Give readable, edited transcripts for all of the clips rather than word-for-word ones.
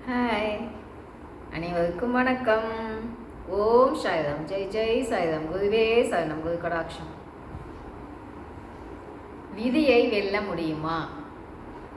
Hi, அனைவருக்கும் வணக்கம். ஓம் சாய்ராம், ஜெய் ஜெய் சாய்ராம், குருவே சரணம், குரு கடாட்சம். விதியை வெல்ல முடியுமா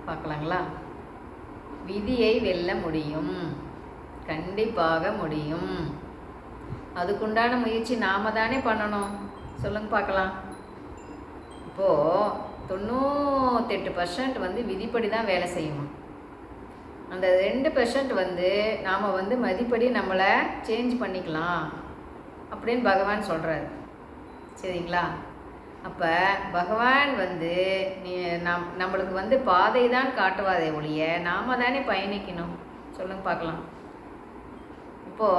பார்க்கலாங்களா? விதியை வெல்ல முடியும், கண்டிப்பாக முடியும். அதுக்குண்டான முயற்சி நாம தானே பண்ணணும். சொல்லுங்க பார்க்கலாம். இப்போது 98% விதிப்படி தான் வேலை செய்யுமா. அந்த 2% நாம் மதிப்படி நம்மளை சேஞ்ச் பண்ணிக்கலாம் அப்படின்னு பகவான் சொல்கிறார். சரிங்களா? அப்போ பகவான் நம்மளுக்கு பாதை தான் காட்டுவாதே ஒழிய நாம் தானே பயணிக்கணும். சொல்லுங்க பார்க்கலாம். இப்போ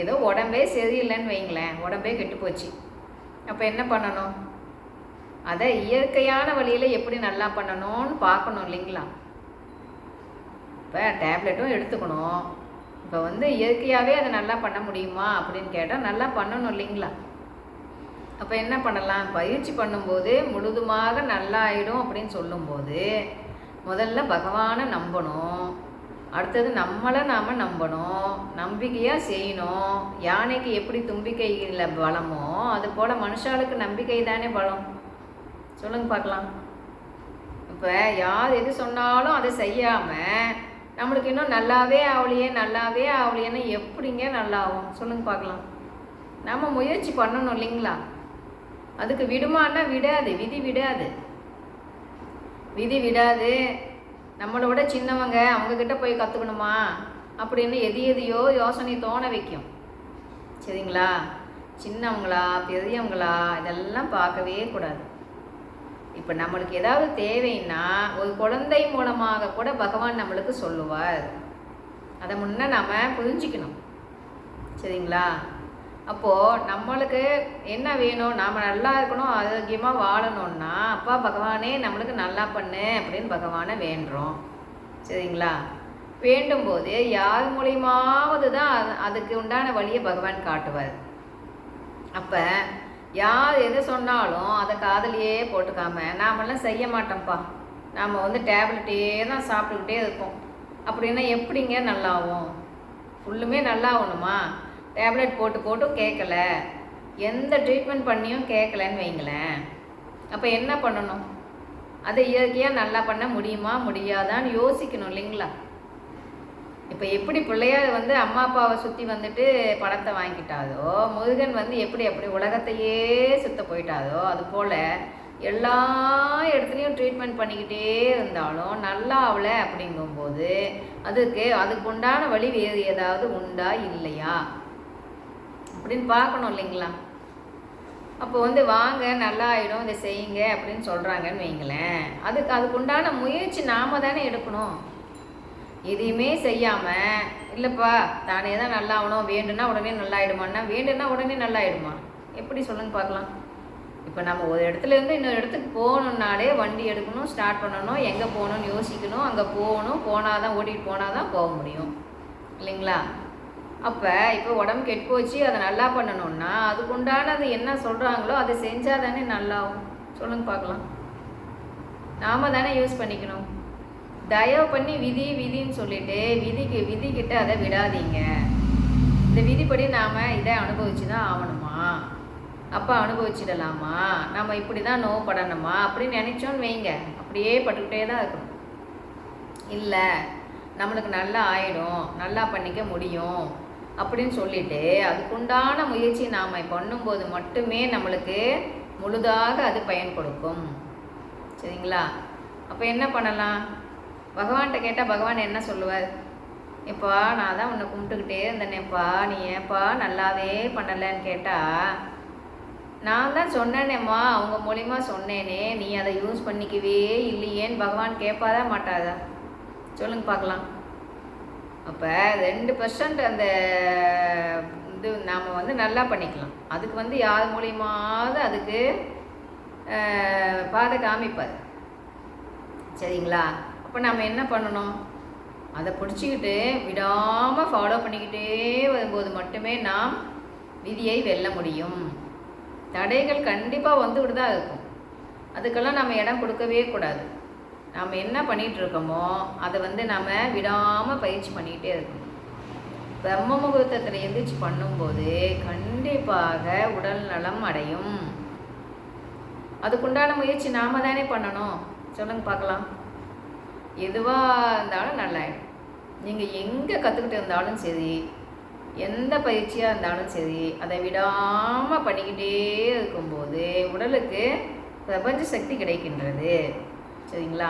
ஏதோ உடம்பே சரியில்லைன்னு வைங்களேன், உடம்பே கெட்டு போச்சு. அப்போ என்ன பண்ணணும்? அதை இயற்கையான வழியில் எப்படி நல்லா பண்ணணும்னு பார்க்கணும் இல்லைங்களா? இப்போ டேப்லெட்டும் எடுத்துக்கணும். இப்போ இயற்கையாகவே அதை நல்லா பண்ண முடியுமா அப்படின்னு கேட்டால் நல்லா பண்ணணும் இல்லைங்களா? அப்போ என்ன பண்ணலாம்? பயிற்சி பண்ணும்போது முழுதுமாக நல்லா ஆகிடும் அப்படின்னு சொல்லும்போது முதல்ல பகவானை நம்பணும். அடுத்தது நம்மளை நாம் நம்பணும், நம்பிக்கையாக செய்யணும். யானைக்கு எப்படி தும்பிக்கையில் பலமோ அது போல் மனுஷாளுக்கு நம்பிக்கை தானே பலம். சொல்லுங்க பார்க்கலாம். இப்போ யார் எது சொன்னாலும் அதை செய்யாமல் நம்மளுக்கு இன்னும் நல்லாவே ஆகலையேன்னு எப்படிங்க நல்லாகும்? சொல்லுங்க பார்க்கலாம். நம்ம முயற்சி பண்ணணும் இல்லைங்களா? அதுக்கு விடுமான்னா விடாது, விதி விடாது. நம்மளோட சின்னவங்க அவங்கக்கிட்ட போய் கற்றுக்கணுமா அப்படின்னு எதையோ யோசனை தோண வைக்கும். சரிங்களா? சின்னவங்களா பெரியவங்களா இதெல்லாம் பார்க்கவே கூடாது. இப்போ நம்மளுக்கு ஏதாவது தேவைன்னா ஒரு குழந்தை மூலமாக கூட பகவான் நம்மளுக்கு சொல்லுவார். அதை முன்னே நாம் புரிஞ்சிக்கணும். சரிங்களா? அப்போது நம்மளுக்கு என்ன வேணும்? நாம் நல்லா இருக்கணும், ஆரோக்கியமாக வாழணும்னா அப்பா பகவானே நம்மளுக்கு நல்லா பண்ணு அப்படின்னு பகவானை வேண்டுறோம். சரிங்களா? வேண்டும்போது யார் மூலியமாவது தான் அதுக்கு உண்டான வழியை பகவான் காட்டுவார். அப்போ யார் எது சொன்னாலும் அதை காதலியே போட்டுக்காம நாமெல்லாம் செய்ய மாட்டோம்ப்பா, நாம் டேப்லெட்டே தான் சாப்பிட்டுக்கிட்டே இருப்போம் அப்படின்னா எப்படிங்க நல்லாவும்? ஃபுல்லுமே நல்லா ஆகணுமா? டேப்லெட் போட்டும் கேட்கல, எந்த ட்ரீட்மெண்ட் பண்ணியும் கேட்கலன்னு வைங்களேன். அப்போ என்ன பண்ணணும்? அதை இயற்கையாக நல்லா பண்ண முடியுமா முடியாதான்னு யோசிக்கணும் இல்லைங்களா? இப்போ எப்படி பிள்ளையார் அம்மா அப்பாவை சுற்றி படத்தை வாங்கிட்டாதோ, முருகன் எப்படி உலகத்தையே சுத்த போயிட்டாதோ, அது போல் எல்லா இடத்துலையும் ட்ரீட்மெண்ட் பண்ணிக்கிட்டே இருந்தாலும் நல்லா ஆகலை அப்படிங்கும்போது அதுக்கு உண்டான வழி வேறு ஏதாவது உண்டா இல்லையா அப்படின்னு பார்க்கணும் இல்லைங்களா? அப்போ வாங்க நல்லா ஆகிடும், இதை செய்யுங்க அப்படின்னு சொல்கிறாங்கன்னு வைங்களேன். அதுக்கு உண்டான முயற்சி நாம் தானே எடுக்கணும். எதையுமே செய்யாமல் இல்லைப்பா தானே தான் நல்லா ஆகணும், வேண்டுன்னா உடனே நல்லா ஆகிடுமான்னா வேண்டுன்னா உடனே நல்லா ஆகிடுமா? எப்படி சொல்லுங்க பார்க்கலாம். இப்போ நம்ம ஒரு இடத்துலேருந்து இன்னொரு இடத்துக்கு போகணுன்னாலே வண்டி எடுக்கணும், ஸ்டார்ட் பண்ணணும், எங்கே போகணுன்னு யோசிக்கணும், அங்கே போனால் தான் ஓட்டிகிட்டு போனால் தான் போக முடியும் இல்லைங்களா? அப்போ இப்போ உடம்பு கெட்டு போச்சு, அதை நல்லா பண்ணணுன்னா அதுக்குண்டானது என்ன சொல்கிறாங்களோ அதை செஞ்சால் தானே நல்லாவும். சொல்லுங்க பார்க்கலாம். நாம் தானே யூஸ் பண்ணிக்கணும். தயவு பண்ணி விதின்னு சொல்லிட்டு விதிக்கிட்ட அதை விடாதீங்க. இந்த விதிப்படி நாம் இதை அனுபவிச்சு தான் ஆகணுமா, அப்போ அனுபவிச்சிடலாமா, நம்ம இப்படி தான் நோவுப்படணுமா அப்படின்னு நினச்சோன்னு வைங்க, அப்படியே பட்டுக்கிட்டே தான் இருக்கணும். இல்லை நம்மளுக்கு நல்லா ஆகிடும், நல்லா பண்ணிக்க முடியும் அப்படின்னு சொல்லிட்டு அதுக்குண்டான முயற்சி நாம் பண்ணும்போது மட்டுமே நம்மளுக்கு முழுதாக அது பயன் கொடுக்கும். சரிங்களா? அப்போ என்ன பண்ணலாம்? பகவான்கிட்ட கேட்டால் பகவான் என்ன சொல்லுவார்? எப்பா நான் தான் உன்னை கும்பிட்டுக்கிட்டே இருந்தேனேப்பா, நீ ஏன்ப்பா நல்லாவே பண்ணலைன்னு கேட்டால் நான் தான் சொன்னேனேம்மா, அவங்க மூலிமா சொன்னேனே, நீ அதை யூஸ் பண்ணிக்கவே இல்லையேன்னு பகவான் கேட்பாதா மாட்டாதா? சொல்லுங்க பார்க்கலாம். அப்போ 2% அந்த நாம் நல்லா பண்ணிக்கலாம். அதுக்கு யார் மூலியமாவது அதுக்கு பாதை காமிப்பார். சரிங்களா? அப்போ நம்ம என்ன பண்ணணும்? அதை பிடிச்சிக்கிட்டு விடாமல் ஃபாலோ பண்ணிக்கிட்டே வரும்போது மட்டுமே நாம் விதியை வெல்ல முடியும். தடைகள் கண்டிப்பாக வந்துக்கிட்டு தான் இருக்கும். அதுக்கெல்லாம் நம்ம இடம் கொடுக்கவே கூடாது. நாம் என்ன பண்ணிகிட்ருக்கோமோ அதை வந்து நாம் விடாமல் பயிற்சி பண்ணிகிட்டே இருக்கணும். பிரம்ம முகூர்த்தத்தில் எந்திரிச்சு பண்ணும்போது கண்டிப்பாக உடல் நலம் அடையும். அதுக்குண்டான முயற்சி நாம் தானே பண்ணணும். சொல்லுங்க பார்க்கலாம். எதுவாக இருந்தாலும் நல்லாயிடும். நீங்கள் எங்கே கற்றுக்கிட்டு இருந்தாலும் சரி, எந்த பயிற்சியாக இருந்தாலும் சரி, அதை விடாமல் பண்ணிக்கிட்டே இருக்கும்போது உடலுக்கு பிரபஞ்ச சக்தி கிடைக்கின்றது. சரிங்களா?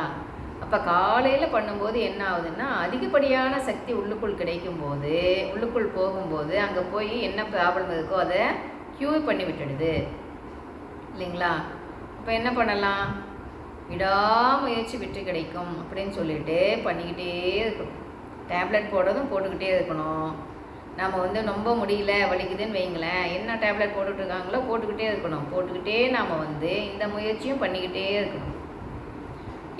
அப்போ காலையில் பண்ணும்போது என்ன ஆகுதுன்னா, அதிகப்படியான சக்தி உள்ளுக்குள் கிடைக்கும்போது, உள்ளுக்குள் போகும்போது அங்கே போய் என்ன ப்ராப்ளம் இருக்கோ அதை க்யூர் பண்ணி விட்டுடுது இல்லைங்களா? அப்போ என்ன பண்ணலாம்? விடாமுயற்சி வெற்றி கிடைக்கும் அப்படின்னு சொல்லிட்டு பண்ணிக்கிட்டே இருக்கணும். டேப்லெட் போடுறதும் போட்டுக்கிட்டே இருக்கணும். நம்ம வந்து ரொம்ப முடியல வலிக்குதுன்னு வைங்களேன், என்ன டேப்லெட் போட்டுட்ருக்காங்களோ போட்டுக்கிட்டே இருக்கணும். போட்டுக்கிட்டே நாம் வந்து இந்த முயற்சியும் பண்ணிக்கிட்டே இருக்கணும்.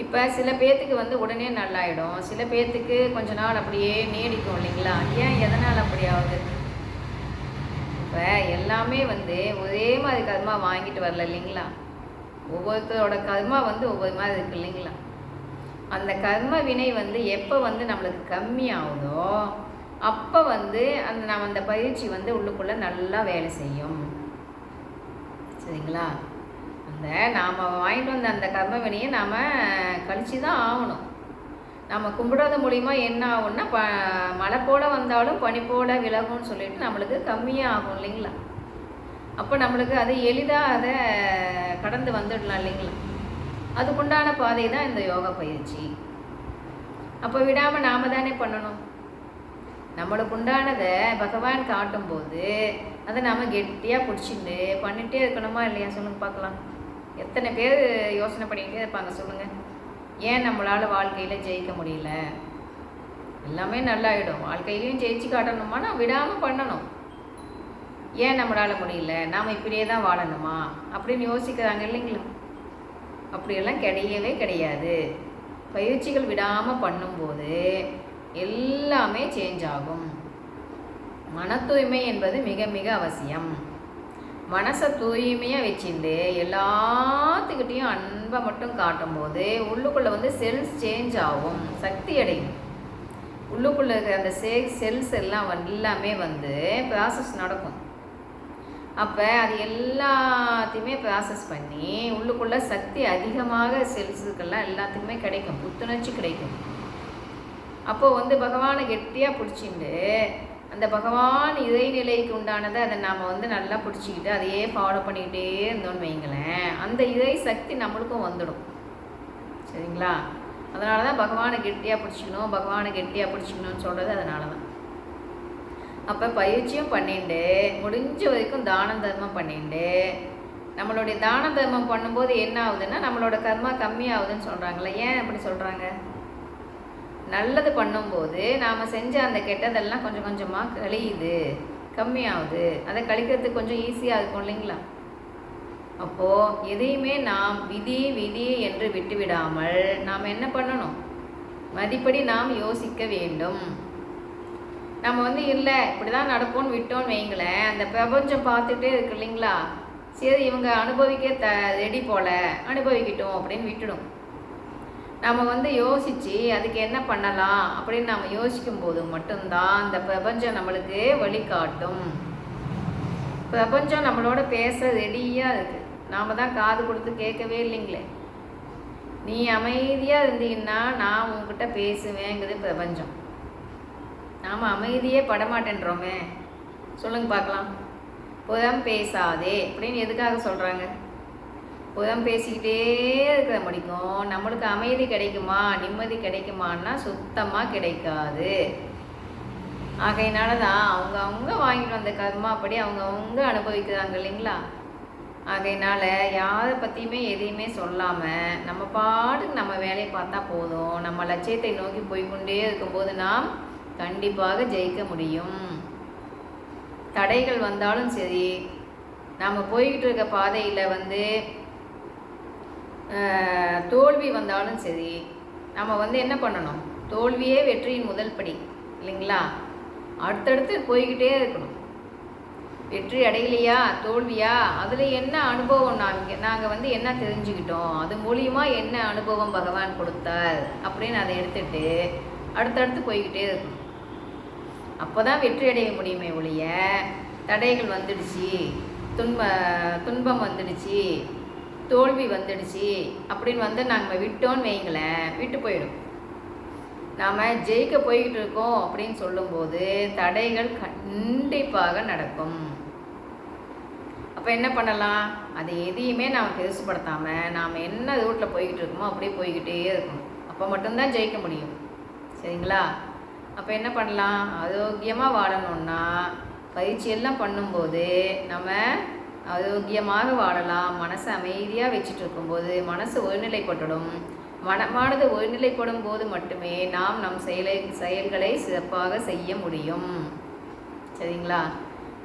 இப்போ சில பேர்த்துக்கு வந்து உடனே நல்லாயிடும், சில பேர்த்துக்கு கொஞ்ச நாள் அப்படியே நீடிக்கும் இல்லைங்களா? ஏன் எதனால் அப்படி ஆகுது? இப்போ எல்லாமே வந்து ஒரே மாதிரி கர்மா வாங்கிட்டு வரல இல்லைங்களா? ஒவ்வொருத்தரோட கர்மா வந்து ஒவ்வொரு மாதிரி இருக்குது இல்லைங்களா? அந்த கர்ம வினை வந்து எப்போ வந்து நம்மளுக்கு கம்மி ஆகுதோ அப்போ வந்து நம்ம அந்த பயிற்சி வந்து உள்ளுக்குள்ளே நல்லா வேலை செய்யும். சரிங்களா? அந்த நாம் வாங்கிட்டு வந்த அந்த கர்ம வினையை நாம் கழிச்சு தான் ஆகணும். நம்ம கும்பிடாத மூலிமா என்ன ஆகும்னா, மழை போல் வந்தாலும் பனி போல் விலகும்னு சொல்லிட்டு நம்மளுக்கு கம்மியாக ஆகும் இல்லைங்களா? அப்போ நம்மளுக்கு அது எளிதாக அதை கடந்து வந்துடலாம் இல்லைங்களா? அதுக்குண்டான பாதை தான் இந்த யோகா பயிற்சி. அப்போ விடாமல் நாம் தானே பண்ணணும். நம்மளுக்கு உண்டானதை பகவான் காட்டும்போது அதை நாம் கெட்டியாக பிடிச்சிட்டு பண்ணிகிட்டே இருக்கணுமா இல்லையா? சொல்லுங்க பார்க்கலாம். எத்தனை பேர் யோசனை பண்ணிக்கிட்டே இருப்பாங்க சொல்லுங்கள். ஏன் நம்மளால் வாழ்க்கையில் ஜெயிக்க முடியல? எல்லாமே நல்லாயிடும், வாழ்க்கையிலையும் ஜெயிச்சு காட்டணுமா? நான் விடாமல் பண்ணணும். ஏன் நம்மளால் முடியல? நாம் இப்படியே தான் வாழணுமா அப்படின்னு யோசிக்கிறாங்க இல்லைங்களா? அப்படியெல்லாம் கிடையவே கிடையாது. பயிற்சிகள் விடாமல் பண்ணும்போது எல்லாமே சேஞ்ச் ஆகும். மன தூய்மை என்பது மிக மிக அவசியம். மனசை தூய்மையாக வச்சுட்டு எல்லாத்துக்கிட்டையும் அன்பை மட்டும் காட்டும்போது உள்ளுக்குள்ளே வந்து செல்ஸ் சேஞ்ச் ஆகும், சக்தி அடையும். உள்ளுக்குள்ளே இருக்கிற அந்த செல்ஸ் எல்லாம் எல்லாமே வந்து ப்ராசஸ் நடக்கும். அப்போ அது எல்லாத்தையுமே ப்ராசஸ் பண்ணி உள்ளுக்குள்ளே சக்தி அதிகமாக செல்ஸுக்கெல்லாம் எல்லாத்துக்குமே கிடைக்கும், புத்துணர்ச்சி கிடைக்கும். அப்போது வந்து பகவானை கெட்டியாக பிடிச்சிட்டு அந்த பகவான் இறைநிலைக்கு உண்டானதை அதை நாம் வந்து நல்லா பிடிச்சிக்கிட்டு அதையே ஃபாலோ பண்ணிக்கிட்டே இருந்தோன்னு வைங்களேன், அந்த இறை சக்தி நம்மளுக்கும் வந்துடும். சரிங்களா? அதனால தான் பகவானை கெட்டியாக பிடிச்சிக்கணும், பகவானை கெட்டியாக பிடிச்சிக்கணும்னு சொல்கிறது அதனால தான். அப்போ பயிற்சியும் பண்ணிட்டு முடிஞ்ச வரைக்கும் தான தர்மம் பண்ணிட்டு, நம்மளுடைய தான தர்மம் பண்ணும்போது என்ன ஆகுதுன்னா நம்மளோட கர்மா கம்மியாகுதுன்னு சொல்கிறாங்களே. ஏன் அப்படி சொல்கிறாங்க? நல்லது பண்ணும்போது நாம் செஞ்ச அந்த கெட்டதெல்லாம் கொஞ்சம் கொஞ்சமாக கழியுது, கம்மியாகுது. அதை கழிக்கிறதுக்கு கொஞ்சம் ஈஸியாக இருக்கும் இல்லைங்களா? அப்போது எதையுமே நாம் விதி விதி என்று விட்டுவிடாமல் நாம் என்ன பண்ணணும்? மதிப்படி நாம் யோசிக்க வேண்டும். நம்ம வந்து இல்லை இப்படி தான் நடக்கும்னு விட்டோன்னு வைங்களேன், அந்த பிரபஞ்சம் பார்த்துட்டே இருக்கு இல்லைங்களா? சரி இவங்க அனுபவிக்க ரெடி போல அனுபவிக்கட்டும் அப்படின்னு விட்டுடும். நம்ம வந்து யோசித்து அதுக்கு என்ன பண்ணலாம் அப்படின்னு நம்ம யோசிக்கும் போது மட்டும்தான் அந்த பிரபஞ்சம் நம்மளுக்கு வழிகாட்டும். பிரபஞ்சம் நம்மளோட பேச ரெடியாக இருக்குது, நாம் தான் காது கொடுத்து கேட்கவே இல்லைங்களே. நீ அமைதியாக இருந்தீங்கன்னா நான் உங்ககிட்ட பேசுவேங்குது பிரபஞ்சம். நாம் அமைதியே படமாட்டேன்றோமே. சொல்லுங்க பார்க்கலாம். புறம் பேசாதே அப்படின்னு எதுக்காக சொல்கிறாங்க? புறம் பேசிக்கிட்டே இருக்கிற முடிக்கும் நம்மளுக்கு அமைதி கிடைக்குமா, நிம்மதி கிடைக்குமான்னா சுத்தமாக கிடைக்காது. ஆகையினால தான் அவங்க வாங்கிட்டு வந்த கர்மா அப்படி அவங்க அனுபவிக்கிறாங்க இல்லைங்களா? ஆகையினால யாரை பற்றியுமே எதையுமே சொல்லாமல் நம்ம பாட்டுக்கு நம்ம வேலையை பார்த்தா போதும். நம்ம லட்சியத்தை நோக்கி போய்கொண்டே இருக்கும்போது நாம் கண்டிப்பாக ஜெயிக்க முடியும். தடைகள் வந்தாலும் சரி, நாம் போய்கிட்டு இருக்க பாதையில் வந்து தோல்வி வந்தாலும் சரி, நம்ம வந்து என்ன பண்ணணும்? தோல்வியே வெற்றியின் முதல் படி இல்லைங்களா? அடுத்தடுத்து போய்கிட்டே இருக்கணும். வெற்றி அடையலையா, தோல்வியா, அதில் என்ன அனுபவம் நாங்கள் என்ன தெரிஞ்சுக்கிட்டோம், அது மூலியமாக என்ன அனுபவம் பகவான் கொடுத்தார் அப்படின்னு அதை எடுத்துட்டு அடுத்தடுத்து போய்கிட்டே இருக்கும். அப்போ தான் வெற்றி அடைய முடியுமே ஒழிய, தடைகள் வந்துடுச்சு, துன்பம் வந்துடுச்சு, தோல்வி வந்துடுச்சு அப்படின்னு நாங்கள் விட்டோன்னு வைங்களேன், விட்டு போயிடும். நாம் ஜெயிக்க போய்கிட்டு இருக்கோம் அப்படின்னு சொல்லும்போது தடைகள் கண்டிப்பாக நடக்கும். அப்போ என்ன பண்ணலாம்? அது எதையுமே நாம் பெருசுப்படுத்தாமல் நாம் என்ன ரூட்டில் போய்கிட்டு இருக்கோமோ அப்படியே போய்கிட்டே இருக்கணும். அப்போ மட்டும்தான் ஜெயிக்க முடியும். சரிங்களா? அப்போ என்ன பண்ணலாம்? ஆரோக்கியமாக வாழணுன்னா பயிற்சியெல்லாம் பண்ணும்போது நம்ம ஆரோக்கியமாக வாழலாம். மனசை அமைதியாக வச்சுட்டு இருக்கும்போது மனசு ஒருநிலைப்பட்டுடும். மனமானது ஒருநிலைப்படும் போது மட்டுமே நாம் நம் செயல்களை சிறப்பாக செய்ய முடியும். சரிங்களா?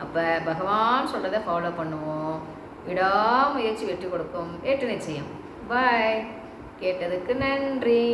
அப்போ பகவான் சொல்கிறத ஃபாலோ பண்ணுவோம். விடாமுயற்சி வெற்றி கொடுக்கும். ஏற்று நிச்சயம். பாய். கேட்டதுக்கு நன்றி.